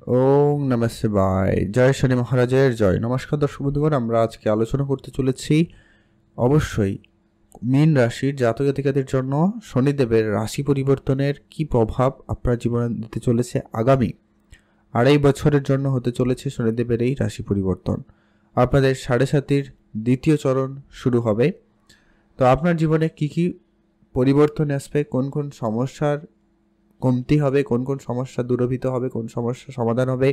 ওং নমঃ শিবায়। জয় শনি মহারাজের জয়। নমস্কার দর্শক বন্ধুগণ, আমরা আজকে আলোচনা করতে চলেছি অবশ্যই মীন রাশির জাতক জাতিকাদের জন্য শনিদেবের রাশি পরিবর্তনের কি প্রভাব আপনার জীবনে দিতে চলেছে। আগামী 2.5 বছরের জন্য হতে চলেছে শনিদেবের এই রাশি পরিবর্তন। আপনাদের 7.5 দ্বিতীয় চরণ শুরু হবে। তো আপনার জীবনে কি কি পরিবর্তন আসবে, কোন কোন সমস্যার কমতি হবে, কোন কোন সমস্যা দূরীভূত হবে, কোন সমস্যা সমাধান হবে,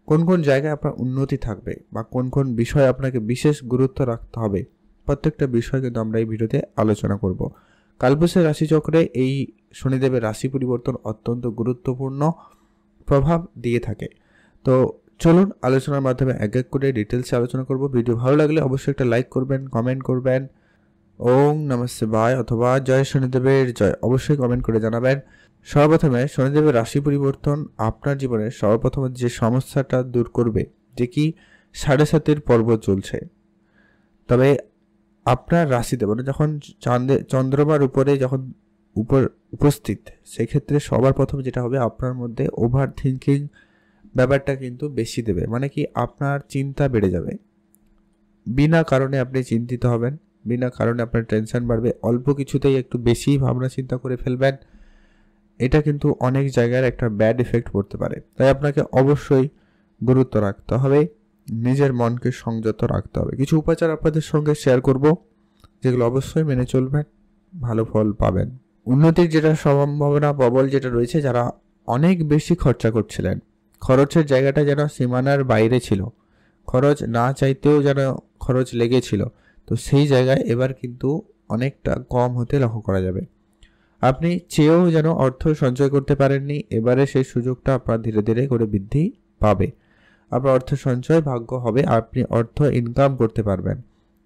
কোন কোন জায়গায় আপনার উন্নতি থাকবে বা কোন কোন বিষয়ে আপনাকে বিশেষ গুরুত্ব রাখতে হবে, প্রত্যেকটা বিষয় কিন্তু আমরা এই ভিডিওতে আলোচনা করব। কালপুরুষের রাশিচক্রে এই শনিদেবের রাশি পরিবর্তন অত্যন্ত গুরুত্বপূর্ণ প্রভাব দিয়ে থাকে। তো চলুন আলোচনার মাধ্যমে এক এক করে ডিটেলসে আলোচনা করব। ভিডিও ভালো লাগলে অবশ্যই একটা লাইক করবেন, কমেন্ট করবেন ওং নমঃ শিবায় অথবা জয় শনিদেবের জয় অবশ্যই কমেন্ট করে জানাবেন। সর্বপ্রথমে শনিদেবের রাশি পরিবর্তন আপনার জীবনে সর্বপ্রথম যে সমস্যাটা দূর করবে, যে কি 7.5 পর্ব চলছে, তবে আপনার রাশিতে মানে যখন চন্দ্রমার উপরে যখন উপস্থিত, সেক্ষেত্রে সবার প্রথম যেটা হবে আপনার মধ্যে ওভার থিঙ্কিং ব্যাপারটা কিন্তু বেশি দেবে। মানে কি আপনার চিন্তা বেড়ে যাবে, বিনা কারণে আপনি চিন্তিত হবেন, বিনা কারণে আপনার টেনশন বাড়বে, অল্প কিছুতেই একটু বেশি ভাবনা চিন্তা করে ফেলবেন। এটা কিন্তু অনেক জায়গার একটা ব্যাড এফেক্ট পড়তে পারে। তাই আপনাকে অবশ্যই গুরুত্ব রাখতে হবে, নিজের মনকে সংযত রাখতে হবে। কিছু উপাচার আপনাদের সঙ্গে শেয়ার করব, যেগুলো অবশ্যই মেনে চলবেন, ভালো ফল পাবেন। উন্নতির যেটা সম্ভাবনা প্রবল যেটা রয়েছে, যারা অনেক বেশি খরচা করছিলেন, খরচের জায়গাটা যেন সীমানার বাইরে ছিল, খরচ না চাইতেও যেন খরচ লেগেছিল, তো সেই জায়গায় এবার কিন্তু অনেকটা কম হতে লক্ষ্য করা যাবে। আপনি চেয়েও যেন অর্থ সঞ্চয় করতে পারেননি, এবারে সেই সুযোগটা আপনার ধীরে ধীরে করে বৃদ্ধি পাবে। আপনার অর্থ সঞ্চয় ভাগ্য হবে, আপনি অর্থ ইনকাম করতে পারবেন।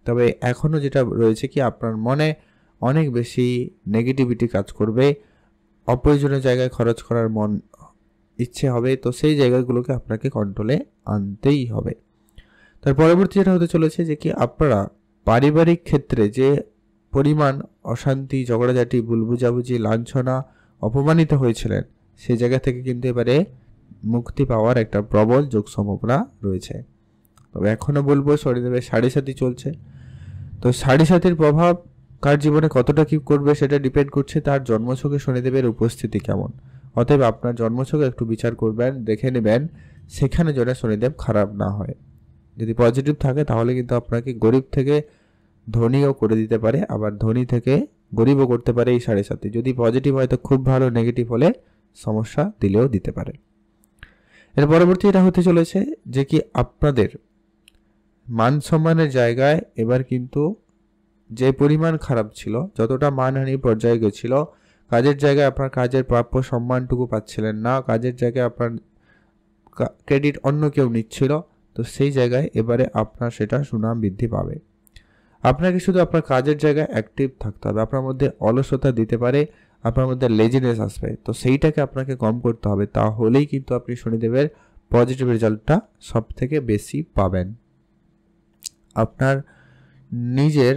তবে এখনও যেটা রয়েছে কি আপনার মনে অনেক বেশি নেগেটিভিটি কাজ করবে, অপ্রয়োজনীয় জায়গায় খরচ করার মন ইচ্ছে হবে, তো সেই জায়গাগুলোকে আপনাকে কন্ট্রোলে আনতেই হবে। তার পরবর্তী যেটা হতে চলেছে যে কি আপনারা পারিবারিক ক্ষেত্রে যে পরিমাণ অশান্তি, ঝগড়াঝাটি, ভুল বুঝাবুঝি, লাঞ্ছনা, অপমানিত হয়েছিলেন, সেই জায়গা থেকে কিন্তু এবারে মুক্তি পাওয়ার একটা প্রবল যোগ সম্ভাবনা রয়েছে। তবে এখনও বলবো শনিদেবের 7.5 চলছে, তো 7.5 প্রভাব কার জীবনে কতটা কি করবে সেটা ডিপেন্ড করছে তার জন্মছকে শনিদেবের উপস্থিতি কেমন। অতএব আপনার জন্মছকে একটু বিচার করবেন, দেখে নেবেন সেখানে যেন শনিদেব খারাপ না হয়। যদি পজিটিভ থাকে তাহলে কিন্তু আপনাকে গরিব থেকে ধনীও করে দিতে পারে, আবার ধনী থেকে গরিবও করতে পারে এই 7.5। যদি পজিটিভ হয় তো খুব ভালো, নেগেটিভ হলে সমস্যা দিলেও দিতে পারে। এর পরবর্তী এটা হতে চলেছে যে কি আপনাদের মান সম্মানের জায়গায় এবার কিন্তু যে পরিমাণ খারাপ ছিল, যতটা মানহানির পর্যায়ে গেছিল, কাজের জায়গায় আপনার কাজের প্রাপ্য সম্মানটুকু পাচ্ছিলেন না, কাজের জায়গায় আপনার ক্রেডিট অন্য কেউ নিচ্ছিল, তো সেই জায়গায় এবারে আপনার সেটা সুনাম বৃদ্ধি পাবে। আপনাকে শুধু আপনার কাজের জায়গায় অ্যাক্টিভ থাকতে হবে। আপনার মধ্যে অলসতা দিতে পারে, আপনার মধ্যে লেজিনেস আসবে, তো সেইটাকে আপনাকে কম করতে হবে, তাহলেই কিন্তু আপনি শনিদেবের পজিটিভ রেজাল্টটা সব থেকে বেশি পাবেন। আপনার নিজের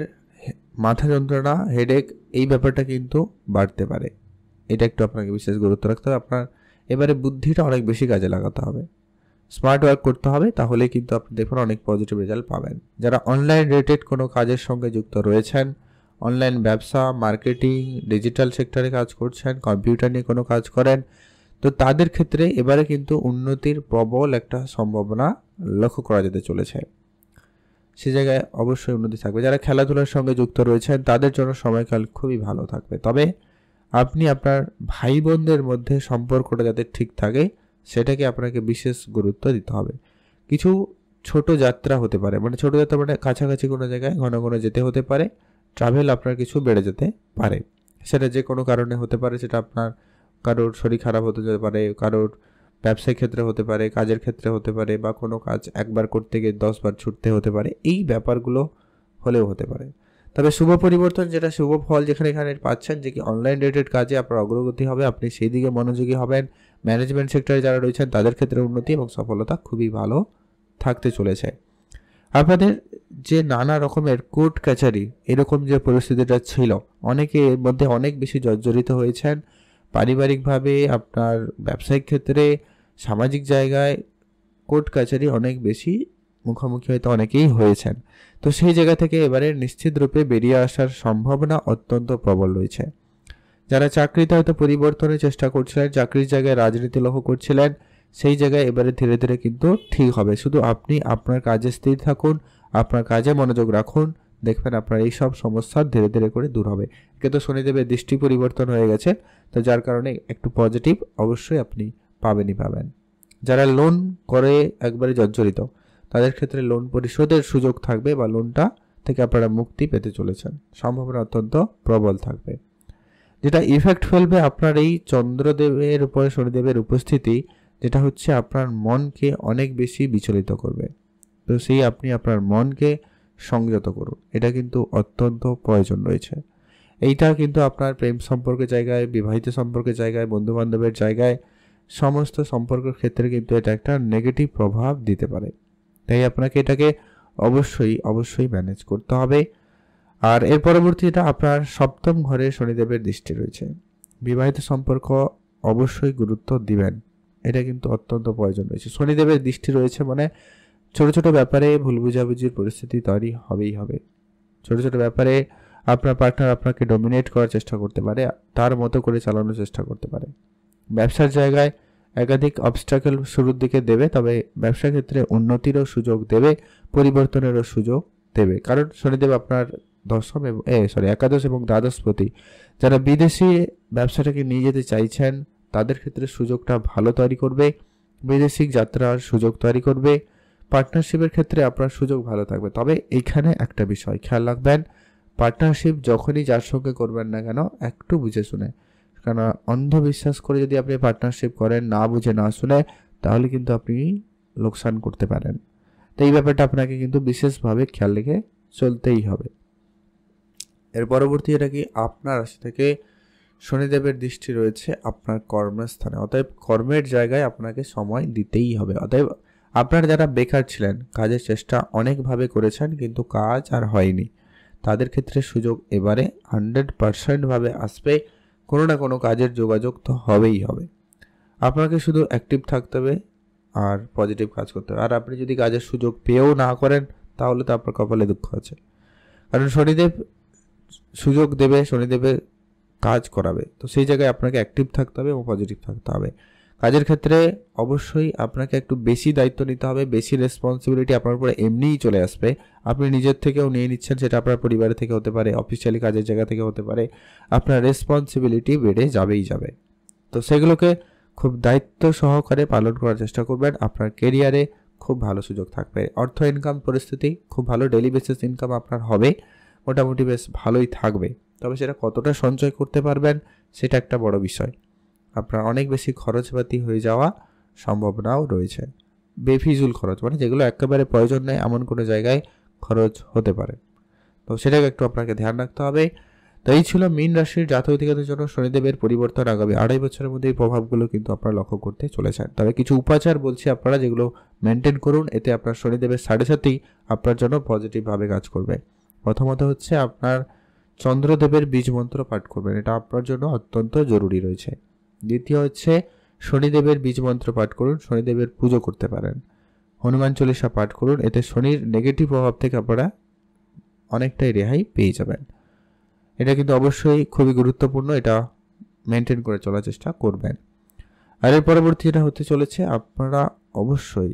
মাথা যন্ত্রণা, হেডেক, এই ব্যাপারটা কিন্তু বাড়তে পারে, এটা একটু আপনাকে বিশেষ গুরুত্ব রাখতে হবে। আপনার এবারে বুদ্ধিটা অনেক বেশি কাজে লাগাতে হবে, স্মার্ট ওয়ার্ক করতে হবে, তাহলে কিন্তু আপনি দেখুন অনেক পজিটিভ রেজাল্ট পাবেন। যারা অনলাইন রিলেটেড কোনো কাজের সঙ্গে যুক্ত রয়েছেন, অনলাইন ব্যবসা, মার্কেটিং, ডিজিটাল সেক্টরে কাজ করছেন, কম্পিউটার নিয়ে কোনো কাজ করেন, তো তাদের ক্ষেত্রে এবারে কিন্তু উন্নতির প্রবল একটা সম্ভাবনা লক্ষ্য করা যেতে চলেছে। সে জায়গায় অবশ্যই উন্নতি থাকবে। যারা খেলাধুলার সঙ্গে যুক্ত রয়েছেন তাদের জন্য সময়কাল খুবই ভালো থাকবে। তবে আপনি আপনার ভাই বোনদের মধ্যে সম্পর্কটা যাতে ঠিক থাকে সেটাকে আপনাকে বিশেষ গুরুত্ব দিতে হবে। কিছু ছোট যাত্রা হতে পারে, মানে ছোট যাত্রা মানে কাছাকাছি কোনো জায়গায় ঘন ঘন যেতে হতে পারে, ট্রাভেল আপনার কিছু বেড়ে যেতে পারে। সেটা যে কোনো কারণে হতে পারে, সেটা আপনার কারোর শরীর খারাপ হতে যেতে পারে, কারোর ব্যবসায়িক ক্ষেত্রে হতে পারে, কাজের ক্ষেত্রে হতে পারে, বা কোনো কাজ একবার করতে গিয়ে 10 বার ছুটতে হতে পারে, এই ব্যাপারগুলো হলেও হতে পারে। তবে শুভ পরিবর্তন যেটা শুভ ফল যেখানে এখানে পাচ্ছেন যে কি অনলাইন রিলেটেড কাজে আপনার অগ্রগতি হবে, আপনি সেই দিকে মনোযোগী হবেন। ম্যানেজমেন্ট সেক্টরে যারা রয়েছেন তাদের ক্ষেত্রে উন্নতি এবং সফলতা খুবই ভালো থাকতে চলেছে। আপনাদের যে নানা রকমের কোর্ট কাছারি এরকম যে পরিস্থিতিটা ছিল, অনেকে এর মধ্যে অনেক বেশি জর্জরিত হয়েছেন, পারিবারিকভাবে, আপনার ব্যবসায়িক ক্ষেত্রে, সামাজিক জায়গায় কোর্ট কাছারি অনেক বেশি মুখোমুখি হয়তো অনেকেই হয়েছেন। তো সেই জায়গা থেকে এবারে নিশ্চিত রূপে বেরিয়ে আসার সম্ভাবনা অত্যন্ত প্রবল রয়েছে। যারা চাকরিতে হয়তো পরিবর্তনের চেষ্টা করছিলেন, চাকরির জায়গায় রাজনীতি লক্ষ্য করছিলেন, সেই জায়গায় এবারে ধীরে ধীরে কিন্তু ঠিক হবে। শুধু আপনি আপনার কাজে স্থির থাকুন, আপনার কাজে মনোযোগ রাখুন, দেখবেন আপনার এই সব সমস্যা ধীরে ধীরে করে দূর হবে। কিন্তু শনিদেবের দৃষ্টি পরিবর্তন হয়ে গেছে, তো যার কারণে একটু পজিটিভ অবশ্যই আপনি পাবেন। যারা লোন করে একবারে জর্জরিত, তাদের ক্ষেত্রে লোন পরিশোধের সুযোগ থাকবে বা লোনটা থেকে আপনারা মুক্তি পেতে চলেছেন, সম্ভাবনা অত্যন্ত প্রবল থাকবে। যেটা ইফেক্ট ফেলবে আপনার এই চন্দ্রদেবের উপরে শনিদেবের উপস্থিতি, যেটা হচ্ছে আপনার মনকে অনেক বেশি বিচলিত করবে। তো সেই আপনি আপনার মনকে সংযত করুন, এটা কিন্তু অত্যন্ত প্রয়োজন রয়েছে। এইটা কিন্তু আপনার প্রেম সম্পর্কের জায়গায়, বিবাহিত সম্পর্কের জায়গায়, বন্ধুবান্ধবের জায়গায়, সমস্ত সম্পর্কের ক্ষেত্রে কিন্তু এটা একটা নেগেটিভ প্রভাব দিতে পারে। তাই আপনাকে এটাকে অবশ্যই ম্যানেজ করতে হবে। আর এর পরবর্তী এটা আপনার সপ্তম ঘরে শনিদেবের দৃষ্টি রয়েছে। বিবাহিত সম্পর্ক অবশ্যই গুরুত্ব দিবেন, এটা কিন্তু অত্যন্ত প্রয়োজন রয়েছে। শনিদেবের দৃষ্টি রয়েছে মানে ছোট ছোট ব্যাপারে ভুল বুঝাবুঝির পরিস্থিতি তৈরি হবে। ছোট ছোট ব্যাপারে আপনার পার্টনার আপনাকে ডমিনেট করার চেষ্টা করতে পারে, তার মতো করে চালানোর চেষ্টা করতে পারে। ব্যবসার জায়গায় একাধিক অবস্ট্রাকল শুরুর দিকে দেবে, তবে ব্যবসা ক্ষেত্রে উন্নতিরও সুযোগ দেবে, পরিবর্তনেরও সুযোগ দেবে। কারণ শনিদেব আপনার একাদশ এবং দ্বাদশপতি। যারা বিদেশি ব্যবসাটাকে নিয়ে যেতে চাইছেন, তাদের ক্ষেত্রে সুযোগটা ভালো তৈরি করবে, বৈদেশিক যাত্রার সুযোগ তৈরি করবে। পার্টনারশিপের ক্ষেত্রে আপনার সুযোগ ভালো থাকবে। তবে এইখানে একটা বিষয় খেয়াল রাখবেন, পার্টনারশিপ যখনই যার সঙ্গে করবেন না কেন একটু বুঝে শুনে, কারণ অন্ধবিশ্বাস করে যদি আপনি পার্টনারশিপ করেন না বুঝে না শুনে, তাহলে কিন্তু আপনি লোকসান করতে পারেন। তো এই ব্যাপারটা আপনাকে কিন্তু বিশেষভাবে খেয়াল রেখে চলতেই হবে। এর পরবর্তী এটা কি, আপনার রাশি থেকে শনিদেবের দৃষ্টি রয়েছে আপনার কর্মস্থানে, অতএব কর্মের জায়গায় আপনাকে সময় দিতেই হবে। অতএব আপনার যারা বেকার ছিলেন, কাজের চেষ্টা অনেকভাবে করেছেন কিন্তু কাজ আর হয়নি, তাদের ক্ষেত্রে সুযোগ এবারে 100% ভাবে আসবে। কোনো না কোনো কাজের যোগাযোগ তো হবেই হবে। আপনাকে শুধু অ্যাক্টিভ থাকতে হবে আর পজিটিভ কাজ করতে হবে। আর আপনি যদি কাজের সুযোগ পেয়েও না করেন, তাহলে তো আপনার কপালে দুঃখ আছে। কারণ শনিদেব সুযোগ দেবে, শনিদেবের কাজ করাবে, তো সেই জায়গায় আপনাকে অ্যাক্টিভ থাকতে হবে এবং পজিটিভ থাকতে হবে। কাজের ক্ষেত্রে অবশ্যই আপনাকে একটু বেশি দায়িত্ব নিতে হবে, বেশি রেসপন্সিবিলিটি আপনার উপরে এমনিই চলে আসবে। আপনি নিজের থেকেও নিয়ে নিচ্ছেন, সেটা আপনার পরিবারের থেকে হতে পারে, অফিসিয়ালি কাজের জায়গা থেকে হতে পারে। আপনার রেসপন্সিবিলিটি বেড়ে যাবেই যাবে। তো সেগুলোকে খুব দায়িত্ব সহকারে পালন করার চেষ্টা করবেন। আপনার কেরিয়ারে খুব ভালো সুযোগ থাকবে, অর্থ ইনকাম পরিস্থিতি খুব ভালো, ডেইলি বেসিস ইনকাম আপনার হবে, মোটামুটি বেশ ভালোই থাকবে। তবে সেটা কতটা সঞ্চয় করতে পারবেন, সেটা একটা বড় বিষয়। আপনার অনেক বেশি খরচপাতি হয়ে যাওয়া সম্ভাবনাও রয়েছে, বেফিজুল খরচ, মানে যেগুলো একেবারে প্রয়োজন নেই এমন কোনো জায়গায় খরচ হতে পারে। তো সেটাকে একটু আপনাকে ধ্যান রাখতে হবে। তো এই ছিল মীন রাশির জাতক জাতিকাদের জন্য শনিদেবের পরিবর্তন আগামী 2.5 বছরের মধ্যে এই প্রভাবগুলো কিন্তু আপনারা লক্ষ্য করতে চলেছেন। তবে কিছু উপাচার বলছি আপনারা, যেগুলো মেনটেন করুন, এতে আপনার শনিদেবের 7.5 আপনার জন্য পজিটিভভাবে কাজ করবে। প্রথমত হচ্ছে আপনার চন্দ্রদেবের বীজ মন্ত্র পাঠ করবেন, এটা আপনার জন্য অত্যন্ত জরুরি রয়েছে। দ্বিতীয় হচ্ছে শনিদেবের বীজ মন্ত্র পাঠ করুন, শনিদেবের পুজো করতে পারেন। হনুমান চল্লিশা পাঠ করুন, এতে শনির নেগেটিভ প্রভাব থেকে আপনারা অনেকটাই রেহাই পেয়ে যাবেন। এটা কিন্তু অবশ্যই খুবই গুরুত্বপূর্ণ, এটা মেনটেন করে চলার চেষ্টা করবেন। আর এর পরবর্তী এটা হতে চলেছে, আপনারা অবশ্যই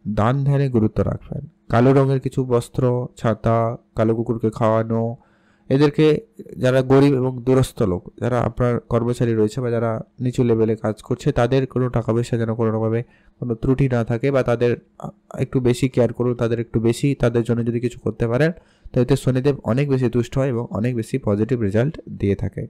দান ধ্যানে গুরুত্ব রাখবেন। কালো রঙের কিছু বস্ত্র, ছাতা, কালো কুকুরকে খাওয়ানো, এদেরকে, যারা গরিব এবং দুরস্থ লোক, যারা আপনার কর্মচারী রয়েছে বা যারা নিচু লেভেলে কাজ করছে, তাদের কোনো টাকা পয়সা যেন কোনোভাবে কোনো ত্রুটি না থাকে, বা তাদের একটু বেশি কেয়ার করুন, তাদের একটু বেশি, তাদের জন্য যদি কিছু করতে পারেন, তো এতে শনিদেব অনেক বেশি তুষ্ট হয় এবং অনেক বেশি পজিটিভ রেজাল্ট দিয়ে থাকে।